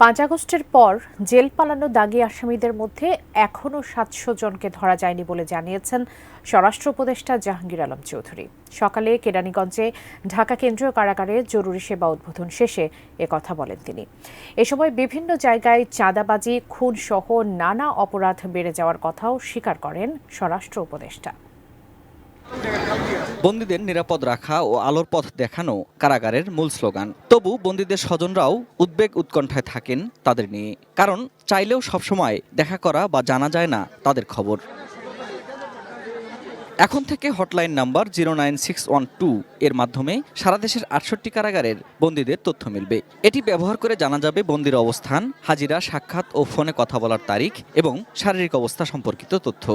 5 আগস্টের পর জেল পালানো দাগী আসামিদের মধ্যে এখনও 700 জনকে ধরা যায়নি বলে জানিয়েছেন স্বরাষ্ট্র উপদেষ্টা জাহাঙ্গীর আলম চৌধুরী। সকালে কেরানীগঞ্জে ঢাকা কেন্দ্রীয় কারাগারে জরুরি সেবা উদ্বোধন শেষে একথা বলেন তিনি। এ সময় বিভিন্ন জায়গায় চাঁদাবাজি, খুন সহ নানা অপরাধ বেড়ে যাওয়ার কথাও স্বীকার করেন স্বরাষ্ট্র উপদেষ্টা। বন্দীদের নিরাপদ রাখা ও আলোর পথ দেখানো কারাগারের মূল স্লোগান। তবু বন্দীদের স্বজনরাও উদ্বেগ উৎকণ্ঠায় থাকেন তাদের নিয়ে, কারণ চাইলেও সবসময় দেখা করা বা জানা যায় না তাদের খবর। এখন থেকে হটলাইন নাম্বার 09612 এর মাধ্যমে সারা দেশের 68 কারাগারের বন্দীদের তথ্য মিলবে। এটি ব্যবহার করে জানা যাবে বন্দীর অবস্থান, হাজিরা, সাক্ষাৎ ও ফোনে কথা বলার তারিখ এবং শারীরিক অবস্থা সম্পর্কিত তথ্য।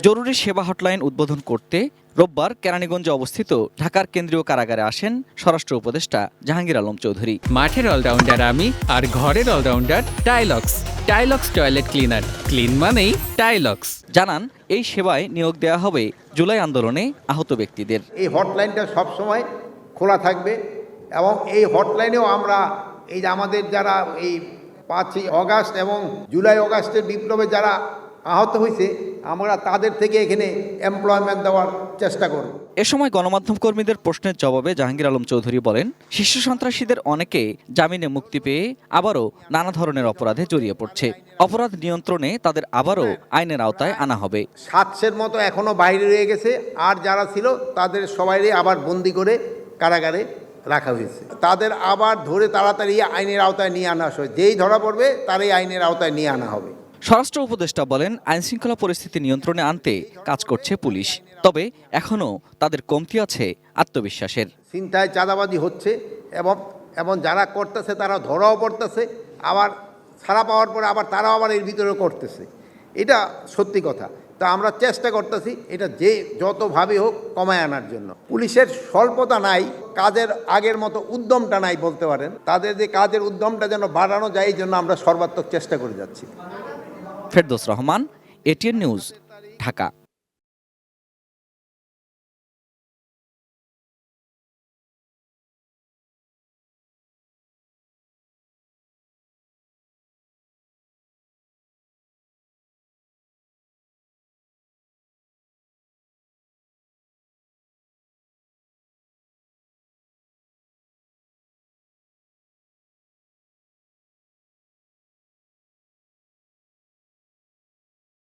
জরুরি সেবা হটলাইন উদ্বোধন করতে রোববার কেরানীগঞ্জে অবস্থিত ঢাকার কেন্দ্রীয় কারাগারে আসেন স্বরাষ্ট্র উপদেষ্টা জাহাঙ্গীর আলম চৌধুরী। মাঠের অলরাউন্ডার আমি, আর ঘরের all rounder Tylox. Tylox toilet cleaner, clean মানেই টাইলক্স। জানান, এই সেবায় নিয়োগ দেওয়া হবে জুলাই আন্দোলনে আহত ব্যক্তিদের। এই হটলাইনটা সবসময় খোলা থাকবে এবং এই হটলাইনেও আমরা এই যে আমাদের যারা এই 5ই আগস্ট এবং জুলাই আগস্টের বিপ্লবে যারা আহত হয়েছে, আমরা তাদের থেকে এখানে এমপ্লয়মেন্ট দেওয়ার চেষ্টা করব। এ সময় গণমাধ্যম কর্মীদের প্রশ্নের জবাবে জাহাঙ্গীর আলম চৌধুরী বলেন, শীর্ষ সন্ত্রাসীদের অনেকে জামিনে মুক্তি পেয়ে আবারও নানা ধরনের অপরাধে জড়িয়ে পড়ছে। অপরাধ নিয়ন্ত্রণে তাদের আবারও আইনের আওতায় আনা হবে। 700-এর মতো এখনো বাইরে রয়ে গেছে, আর যারা ছিল তাদের সবাইকে আবার বন্দি করে কারাগারে রাখা হয়েছে। তাদের আবার ধরে তাড়াতাড়ি আইনের আওতায় নিয়ে আনা হয়। যেই ধরা পড়বে তারই আইনের আওতায় নিয়ে আনা হবে। স্বরাষ্ট্র উপদেষ্টা বলেন, আইনশৃঙ্খলা পরিস্থিতি নিয়ন্ত্রণে আনতে কাজ করছে পুলিশ, তবে এখনও তাদের কমতি আছে আত্মবিশ্বাসের। চিন্তায় চাঁদাবাজি হচ্ছে এবং যারা করতেছে তারা ধরাও পড়তেছে, আবার ছাড়া পাওয়ার পরে আবার তারাও আবার এর ভিতরে করতেছে। এটা সত্যি কথা। তা আমরা চেষ্টা করতেছি এটা যে যতভাবে হোক কমায় আনার জন্য। পুলিশের স্বল্পতা নাই, কাজের আগের মতো উদ্যমটা নাই বলতে পারেন। তাদের যে কাজের উদ্যমটা যেন বাড়ানো যায়, এই জন্য আমরা সর্বাত্মক চেষ্টা করে যাচ্ছি। Ferdous Rahman, ATN news, Dhaka.